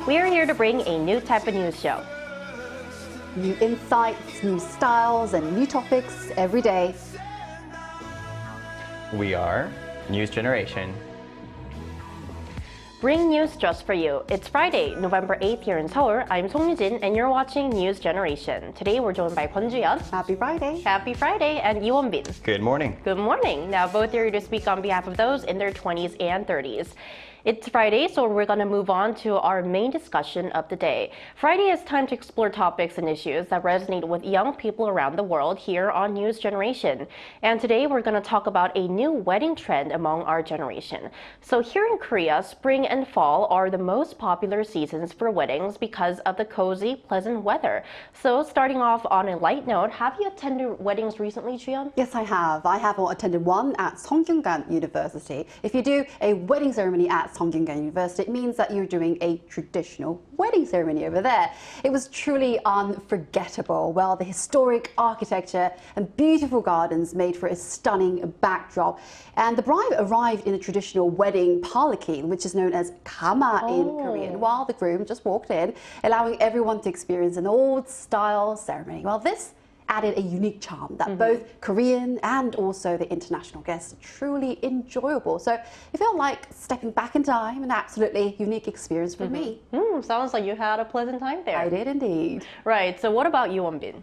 We are here to bring a new type of news show. New insights, new styles, and new topics every day. We are News Generation. Bring news just for you. It's Friday, November 8th here in Seoul. I'm Song Yujin and you're watching News Generation. Today we're joined by Kwon Ju-yeon. Happy Friday. Happy Friday, and Lee Won-bin. Good morning. Good morning. Now both are here to speak on behalf of those in their 20s and 30s. It's Friday, so we're going to move on to our main discussion of the day. Friday is time to explore topics and issues that resonate with young people around the world here on News Generation. And today we're going to talk about a new wedding trend among our generation. So here in Korea, spring and fall are the most popular seasons for weddings because of the cozy, pleasant weather. So starting off on a light note, have you attended weddings recently, Ju-yeon? Yes, I have. I have attended one at Seonggyungan University. If you do a wedding ceremony at Seonggyungan University, it means that you're doing a traditional wedding ceremony over there. It was truly unforgettable. Well, the historic architecture and beautiful gardens made for a stunning backdrop. And the bride arrived in a traditional wedding palanquin, which is known as kama in Korean, while the groom just walked in, allowing everyone to experience an old-style ceremony. Well, this added a unique charm that both Korean and also the international guests are truly enjoyable. So it felt like stepping back in time, an absolutely unique experience for me. Sounds like you had a pleasant time there. I did indeed. Right, so what about you, Won-bin?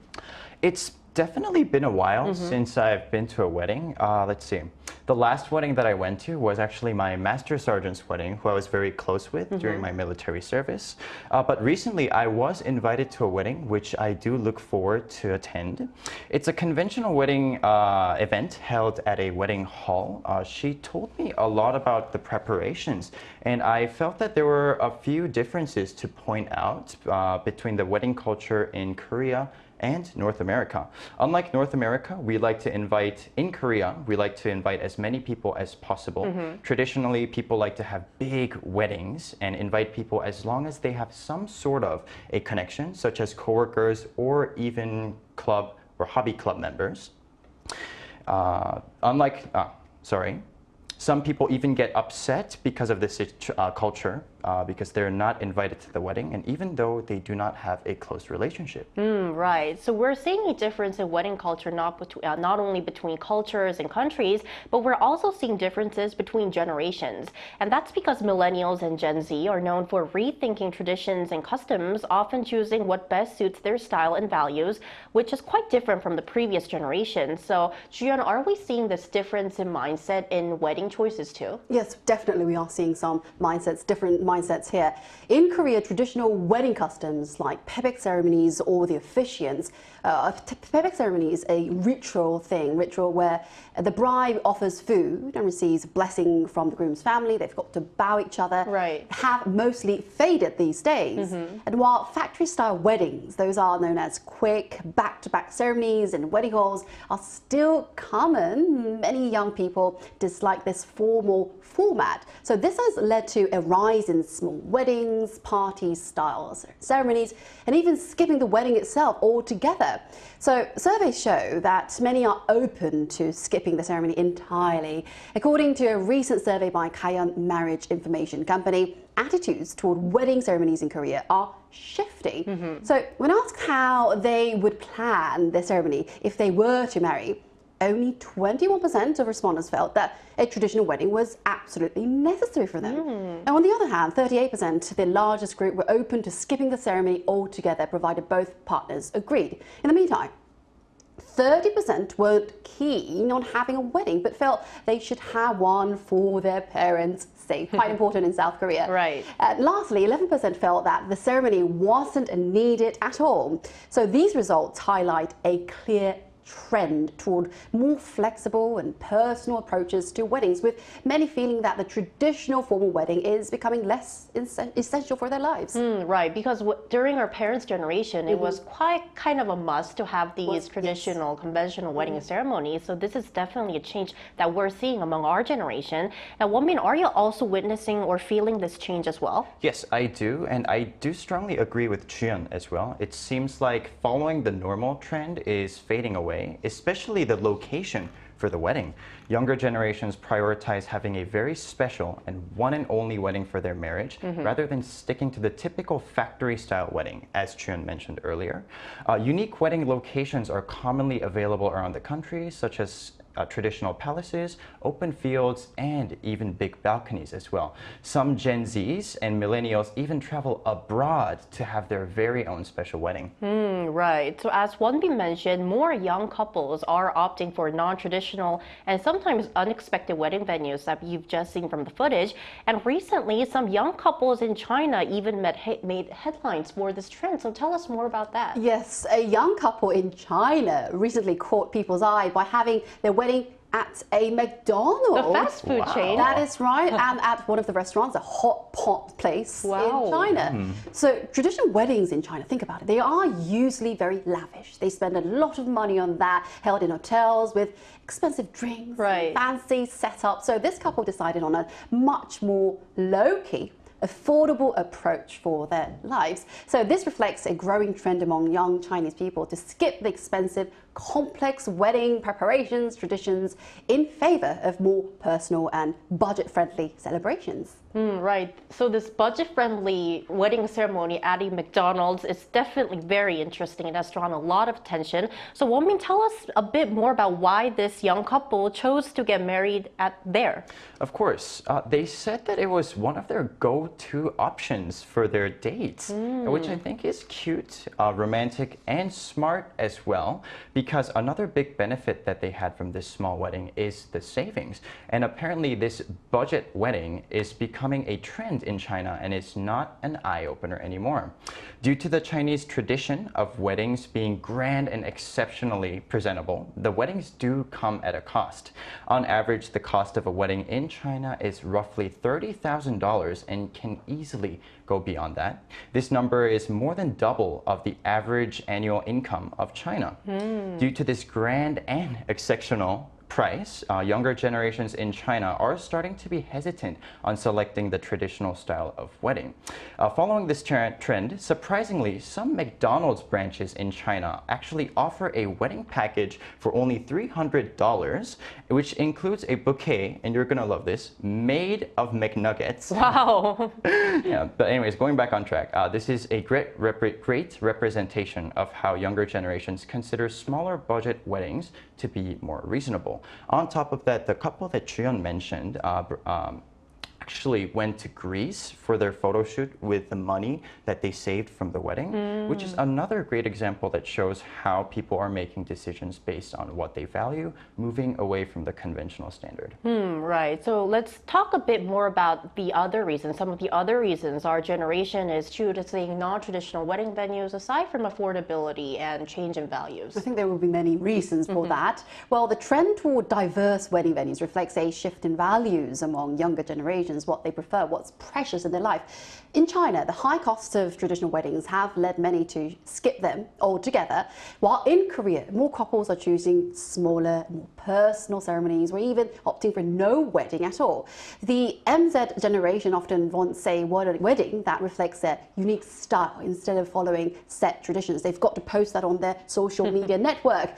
It's definitely been a while since I've been to a wedding. Let's see. The last wedding that I went to was actually my Master Sergeant's wedding, who I was very close with during my military service. But recently I was invited to a wedding, which I do look forward to attend. It's a conventional wedding event held at a wedding hall. She told me a lot about the preparations, and I felt that there were a few differences to point out between the wedding culture in Korea and North America. Unlike North America, we like to invite, in Korea, we like to invite as many people as possible. Traditionally, people like to have big weddings and invite people as long as they have some sort of a connection, such as coworkers or even club or hobby club members. Some people even get upset because of this culture, because they're not invited to the wedding, and even though they do not have a close relationship. Right. So we're seeing a difference in wedding culture, not only between cultures and countries, but we're also seeing differences between generations. And that's because millennials and Gen Z are known for rethinking traditions and customs, often choosing what best suits their style and values, which is quite different from the previous generation. So, Ju-yeon, are we seeing this difference in mindset in wedding choices too? Yes, definitely we are seeing some different mindsets here. In Korea, traditional wedding customs like pebek ceremonies or the officiants. Pebek ceremony is a ritual where the bride offers food and receives blessing from the groom's family. They've got to bow each other. Right. Have mostly faded these days. And while factory-style weddings, those are known as quick back-to-back ceremonies in wedding halls, are still common, many young people dislike this formal format. So this has led to a rise in small weddings, party-style ceremonies, and even skipping the wedding itself altogether. So surveys show that many are open to skipping the ceremony entirely. According to a recent survey by Kayeon Marriage Information Company, attitudes toward wedding ceremonies in Korea are shifting. So when asked how they would plan their ceremony if they were to marry, only 21% of respondents felt that a traditional wedding was absolutely necessary for them. And on the other hand, 38%, the largest group, were open to skipping the ceremony altogether, provided both partners agreed. In the meantime, 30% weren't keen on having a wedding, but felt they should have one for their parents' sake. Quite important in South Korea. Right. Lastly, 11% felt that the ceremony wasn't needed at all. So these results highlight a clear trend toward more flexible and personal approaches to weddings, with many feeling that the traditional formal wedding is becoming less essential for their lives. Right, because during our parents' generation, it was quite kind of a must to have these traditional, conventional wedding ceremonies. So this is definitely a change that we're seeing among our generation. Now, Won-bin, are you also witnessing or feeling this change as well? Yes, I do, and I do strongly agree with Ju-yeon as well. It seems like following the normal trend is fading away. way, especially the location for the wedding. Younger generations prioritize having a very special and one and only wedding for their marriage rather than sticking to the typical factory-style wedding, as Chun mentioned earlier. Unique wedding locations are commonly available around the country, such as traditional palaces, open fields, and even big balconies as well. Some Gen Zs and millennials even travel abroad to have their very own special wedding. Right. So as Wonbin mentioned, more young couples are opting for non-traditional and sometimes unexpected wedding venues that you've just seen from the footage. And recently, some young couples in China even made headlines for this trend. So tell us more about that. Yes, a young couple in China recently caught people's eye by having their wedding at a McDonald's. The fast food chain. That is right, and at one of the restaurants, a hot pot place in China. So traditional weddings in China, think about it, they are usually very lavish. They spend a lot of money on that, held in hotels with expensive drinks, fancy setup. So this couple decided on a much more low-key, affordable approach for their lives. So this reflects a growing trend among young Chinese people to skip the expensive, complex wedding preparations, traditions in favor of more personal and budget-friendly celebrations. Right. So this budget-friendly wedding ceremony at a McDonald's is definitely very interesting and has drawn a lot of attention. So Wonbin, tell us a bit more about why this young couple chose to get married there. Of course. They said that it was one of their go-to options for their dates, which I think is cute, romantic, and smart as well, because another big benefit that they had from this small wedding is the savings. And apparently this budget wedding is becoming a trend in China and is not an eye-opener anymore. Due to the Chinese tradition of weddings being grand and exceptionally presentable, the weddings do come at a cost. On average, the cost of a wedding in China is roughly $30,000 and can easily go beyond that. This number is more than double of the average annual income of China. Due to this grand and exceptional price, younger generations in China are starting to be hesitant on selecting the traditional style of wedding. Following this trend, surprisingly, some McDonald's branches in China actually offer a wedding package for only $300, which includes a bouquet, and you're gonna love this, made of McNuggets. Wow. Yeah, but anyways, going back on track, this is a great representation of how younger generations consider smaller budget weddings to be more reasonable. On top of that, the couple that Chuyeon mentioned actually went to Greece for their photo shoot with the money that they saved from the wedding, which is another great example that shows how people are making decisions based on what they value, moving away from the conventional standard. Right. So let's talk a bit more about the other reasons. Some of the other reasons our generation is choosing non-traditional wedding venues aside from affordability and change in values. I think there will be many reasons for that. Well, the trend toward diverse wedding venues reflects a shift in values among younger generations, what they prefer, what's precious in their life. In China, the high costs of traditional weddings have led many to skip them altogether, while in Korea, more couples are choosing smaller, more personal ceremonies, or even opting for no wedding at all. The MZ generation often wants a wedding that reflects their unique style instead of following set traditions. They've got to post that on their social media network.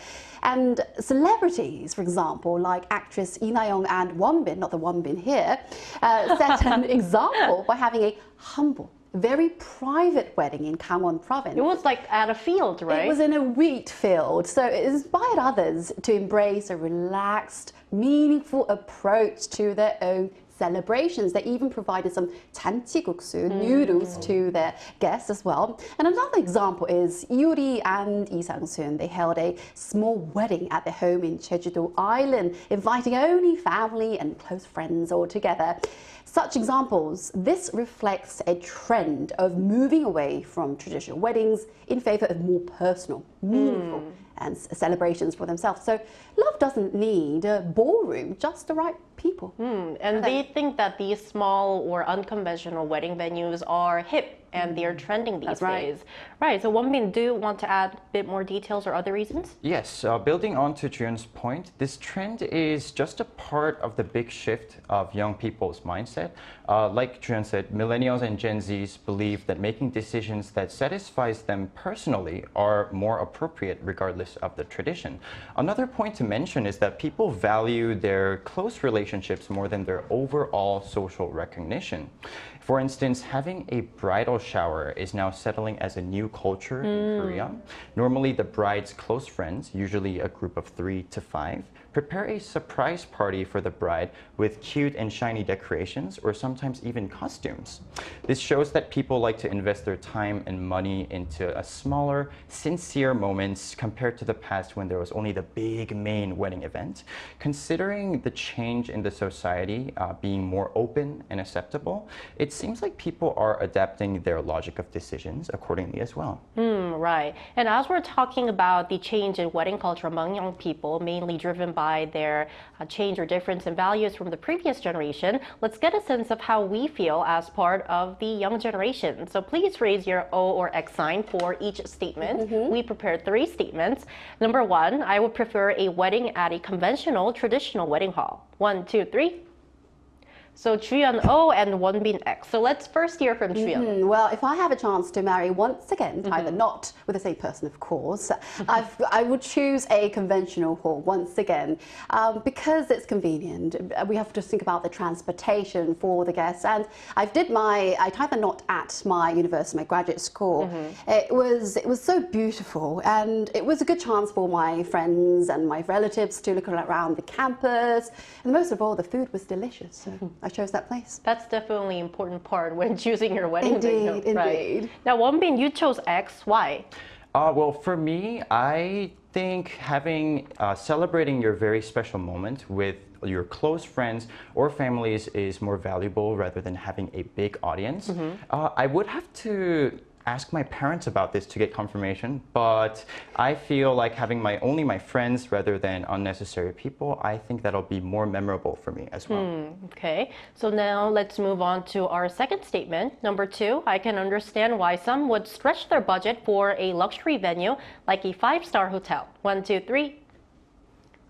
And celebrities, for example, like actress Lee Na-young and Wonbin, not the Wonbin here, set an example by having a humble, very private wedding in Gangwon province. It was like at a field, right? It was in a wheat field, so it inspired others to embrace a relaxed, meaningful approach to their own celebrations. They even provided some 잔치국수 noodles to their guests as well. And another example is Yuri and Lee Sang-soon. They held a small wedding at their home in Jeju-do Island, inviting only family and close friends all together. Such examples, this reflects a trend of moving away from traditional weddings in favor of more personal, meaningful and celebrations for themselves. So love doesn't need a ballroom, just the right people. And they think that these small or unconventional wedding venues are hip and they're trending these That's right. days. Right. So Wonbin, do you want to add a bit more details or other reasons? Yes, building on to June's point, this trend is just a part of the big shift of young people's mindset. Like June said, millennials and Gen Zs believe that making decisions that satisfies them personally are more appropriate regardless of the tradition. Another point to mention is that people value their close relationships more than their overall social recognition. For instance, having a bridal shower is now settling as a new culture in Korea. Normally, the bride's close friends, usually a group of 3 to 5, prepare a surprise party for the bride with cute and shiny decorations or sometimes even costumes. This shows that people like to invest their time and money into a smaller, sincere moments compared to the past when there was only the big main wedding event. Considering the change in the society being more open and acceptable, it seems like people are adapting their logic of decisions accordingly as well. Right. And as we're talking about the change in wedding culture among young people, mainly driven by their change or difference in values from the previous generation, let's get a sense of how we feel as part of the young generation. So please raise your O or X sign for each statement. We prepared 3 statements. Number 1, I would prefer a wedding at a conventional, traditional wedding hall. 1, 2, 3. So Juyeon O and Wonbin X. So let's first hear from Juyeon. Well, if I have a chance to marry once again, either not with the same person, of course, I would choose a conventional hall once again because it's convenient. We have to think about the transportation for the guests. And I tied the knot at my university, my graduate school. It was so beautiful, and it was a good chance for my friends and my relatives to look around the campus. And most of all, the food was delicious. So I chose that place. That's definitely an important part when choosing your wedding venue. Indeed. Right. Now, Wonbin, you chose X. Why? Well, for me, I think celebrating your very special moment with your close friends or families is more valuable rather than having a big audience. I would have to ask my parents about this to get confirmation, but I feel like having only my friends rather than unnecessary people, I think that'll be more memorable for me as well. Okay, so now let's move on to our second statement. Number 2, I can understand why some would stretch their budget for a luxury venue like a 5-star hotel. 1, 2, 3.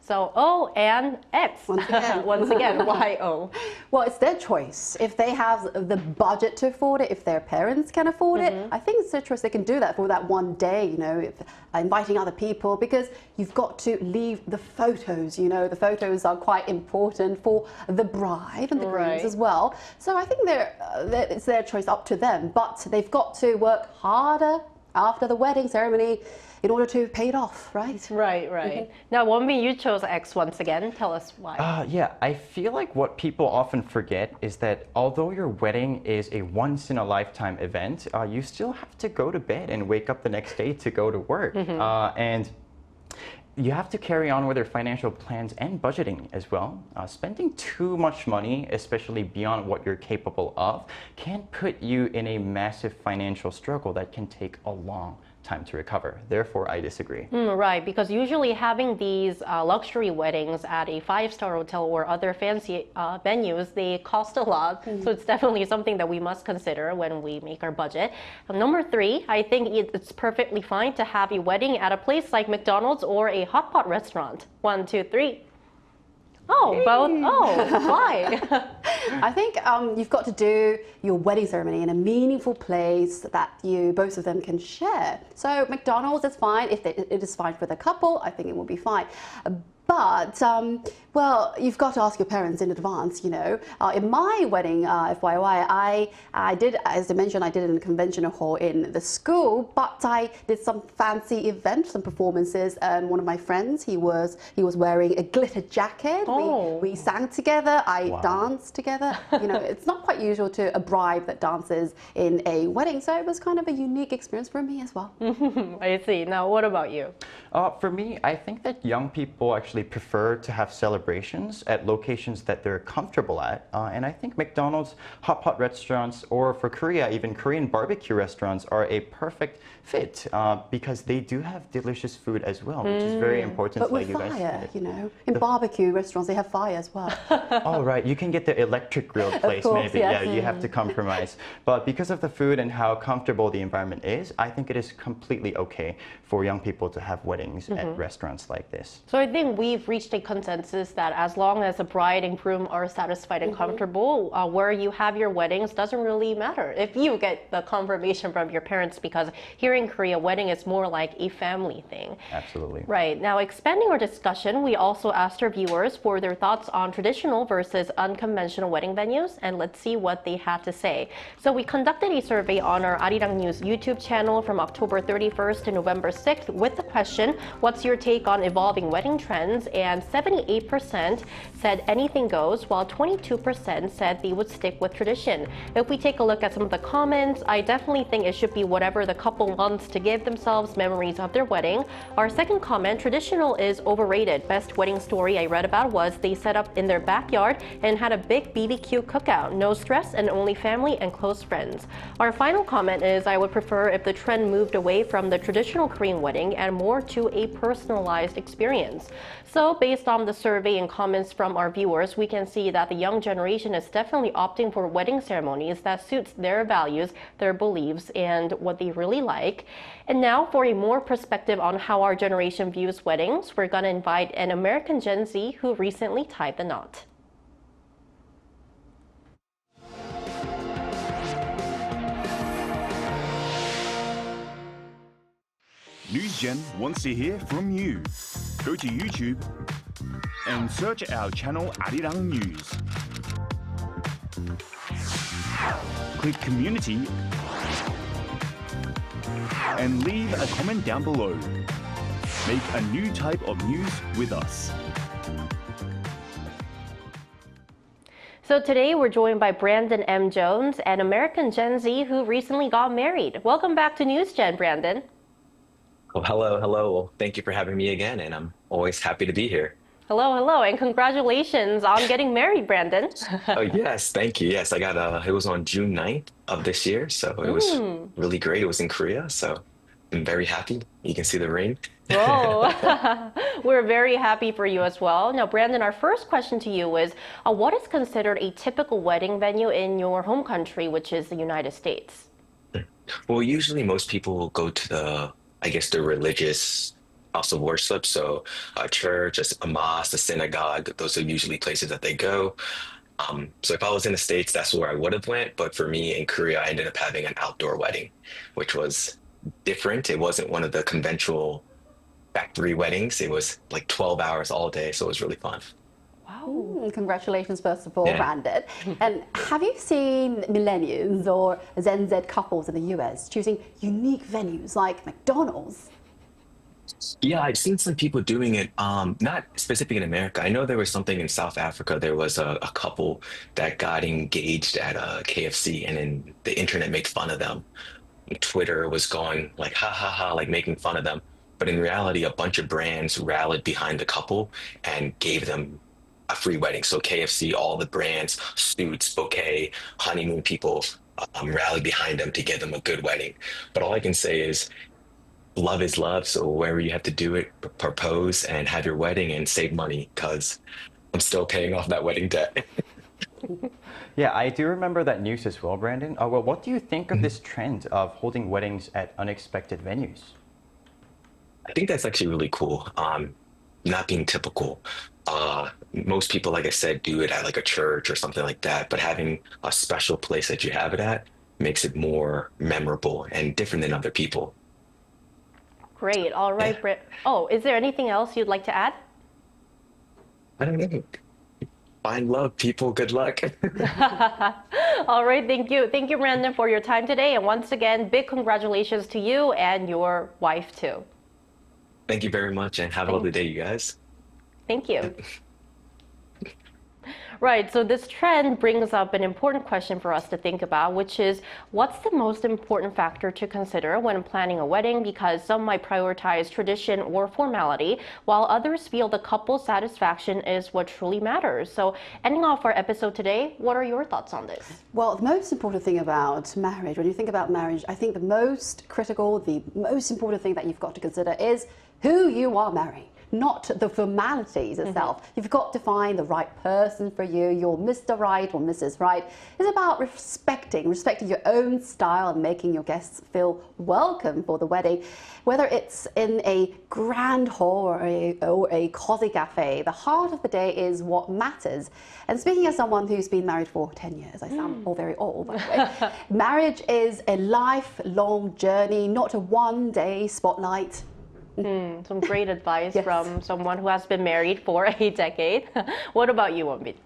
So O and X. Once again. Once again, why O? Well, it's their choice. If they have the budget to afford it, if their parents can afford it, I think it's their choice. They can do that for that one day, inviting other people, because you've got to leave the photos, the photos are quite important for the bride and the grooms as well. So I think it's their choice, up to them, but they've got to work harder after the wedding ceremony in order to pay it off, right? Right. Now, Wonbin, you chose X once again. Tell us why. Yeah, I feel like what people often forget is that although your wedding is a once-in-a-lifetime event, you still have to go to bed and wake up the next day to go to work. And you have to carry on with your financial plans and budgeting as well. Spending too much money, especially beyond what you're capable of, can put you in a massive financial struggle that can take a long time to recover. Therefore, I disagree. Right, because usually having these luxury weddings at a 5-star hotel or other fancy venues, they cost a lot. So it's definitely something that we must consider when we make our budget. Number 3, I think it's perfectly fine to have a wedding at a place like McDonald's or a hot pot restaurant. 1, 2, 3. Oh, both. Oh, why? I think you've got to do your wedding ceremony in a meaningful place that both of them can share. So McDonald's is fine. If it is fine for the couple, I think it will be fine. But, well, you've got to ask your parents in advance, In my wedding, FYI, I did, as I mentioned, I did it in a conventional hall in the school, but I did some fancy events, some performances, and one of my friends, he was wearing a glitter jacket. We sang together, I danced together. It's not quite usual to a bride that dances in a wedding, so it was kind of a unique experience for me as well. I see. Now, what about you? For me, I think that young people actually actually prefer to have celebrations at locations that they're comfortable at. And I think McDonald's, hot pot restaurants, or for Korea, even Korean barbecue restaurants are a perfect fit because they do have delicious food as well, which is very important. But to with let you guys fire, you know, in barbecue restaurants, they have fire as well. Oh, right. You can get the electric grilled place, course, maybe. yes. Yeah, you have to compromise. But because of the food and how comfortable the environment is, I think it is completely okay for young people to have weddings at restaurants like this. So I think we've reached a consensus that as long as the bride and groom are satisfied and comfortable, where you have your weddings doesn't really matter if you get the confirmation from your parents, because here in Korea, wedding is more like a family thing. Absolutely. Right. Now, expanding our discussion, we also asked our viewers for their thoughts on traditional versus unconventional wedding venues, and let's see what they have to say. So we conducted a survey on our Arirang YouTube channel from October 31st to November 6th with the question, what's your take on evolving wedding trends? And 78% said anything goes, while 22% said they would stick with tradition. If we take a look at some of the comments, I definitely think it should be whatever the couple wants to give themselves memories of their wedding. Our second comment, traditional is overrated. Best wedding story I read about was they set up in their backyard and had a big BBQ cookout. No stress and only family and close friends. Our final comment is I would prefer if the trend moved away from the traditional Korean wedding and more to a personalized experience. So based on the survey and comments from our viewers, we can see that the young generation is definitely opting for wedding ceremonies that suits their values, their beliefs, and what they really like. And now for a more perspective on how our generation views weddings, we're going to invite an American Gen Z who recently tied the knot. NewsGen wants to hear from you. Go to YouTube and search our channel Arirang.News. Click Community and leave a comment down below. Make a new type of news with us. So today we're joined by Brandon M. Jones, an American Gen Z who recently got married. Welcome back to NewsGen, Brandon. Oh, hello, hello. Well, thank you for having me again, and I'm always happy to be here. Hello, hello, and congratulations on getting married, Brandon. Oh, yes, thank you. Yes, I got it was on June 9th of this year, so it was really great. It was in Korea, so I'm very happy. You can see the ring. Whoa. We're very happy for you as well. Now, Brandon, our first question to you is, what is considered a typical wedding venue in your home country, which is the United States? Well, usually most people will go to the religious house of worship. So a church, a mosque, a synagogue, those are usually places that they go. So if I was in the States, that's where I would have went. But for me in Korea, I ended up having an outdoor wedding, which was different. It wasn't one of the conventional factory weddings. It was like 12 hours all day. So it was really fun. Wow. Congratulations, first of all, Yeah. Brandon. And have you seen millennials or Gen Z couples in the US choosing unique venues like McDonald's? Yeah, I've seen some people doing it, not specific in America. I know there was something in South Africa. There was a couple that got engaged at a KFC, and then the internet made fun of them. Twitter was going like, ha ha ha, like making fun of them. But in reality, a bunch of brands rallied behind the couple and gave them a free wedding. So KFC, all the brands, Suits, Bouquet, honeymoon people rallied behind them to give them a good wedding. But all I can say is love is love. So wherever you have to do it, propose and have your wedding and save money, because I'm still paying off that wedding debt. Yeah, I do remember that news as well, Brandon. Well, what do you think of this trend of holding weddings at unexpected venues? I think that's actually really cool. Not being typical. Most people, like I said, do it at like a church or something like that, but having a special place that you have it at makes it more memorable and different than other people. Great. All right, Britt. Oh, is there anything else you'd like to add? I don't know. Find love, people. Good luck. All right, thank you. Thank you, Brandon, for your time today. And once again, big congratulations to you and your wife, too. Thank you very much and have a lovely day, you guys. Thank you. Right, so this trend brings up an important question for us to think about, which is what's the most important factor to consider when planning a wedding? Because some might prioritize tradition or formality, while others feel the couple's satisfaction is what truly matters. So, ending off our episode today, what are your thoughts on this? Well, the most important thing about marriage, when you think about marriage, I think the most critical, the most important thing that you've got to consider is who you are marrying. Not the formalities itself. You've got to find the right person for you, your Mr. Right or Mrs. Right. It's about respecting your own style and making your guests feel welcome for the wedding. Whether it's in a grand hall or a cozy cafe, the heart of the day is what matters. And speaking as someone who's been married for 10 years, I sound all very old, by the way. Marriage is a lifelong journey, not a one-day spotlight. Some great advice Yes. from someone who has been married for a decade. What about you, Wonbin?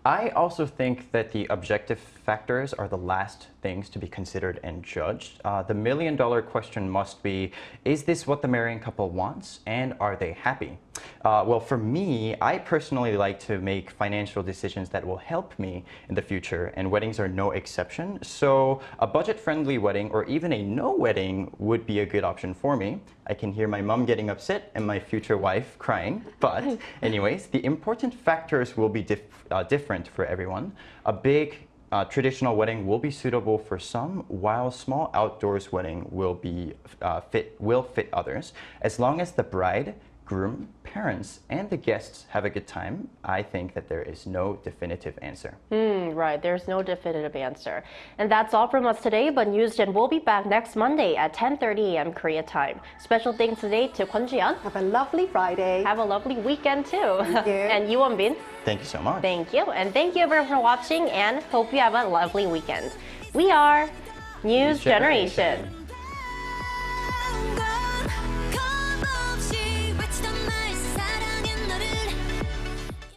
I also think that the objective factors are the last things to be considered and judged. The million-dollar question must be, is this what the marrying couple wants, and are they happy? Well, for me, I personally like to make financial decisions that will help me in the future, and weddings are no exception. So a budget-friendly wedding or even a no wedding would be a good option for me. I can hear my mom getting upset and my future wife crying. But anyways, the important factors will be different for everyone. A big traditional wedding will be suitable for some, while small outdoors wedding will fit others. As long as the bride, groom, parents, and the guests have a good time, I think that there is no definitive answer. Right, there's no definitive answer. And that's all from us today, but NewsGen will be back next Monday at 10:30 a.m. Korea time. Special thanks today to Kwon Ji-yeon. Have a lovely Friday. Have a lovely weekend too. Thank you. And you, Wonbin. Thank you so much. Thank you. And thank you everyone for watching, and hope you have a lovely weekend. We are News Generation. Generation.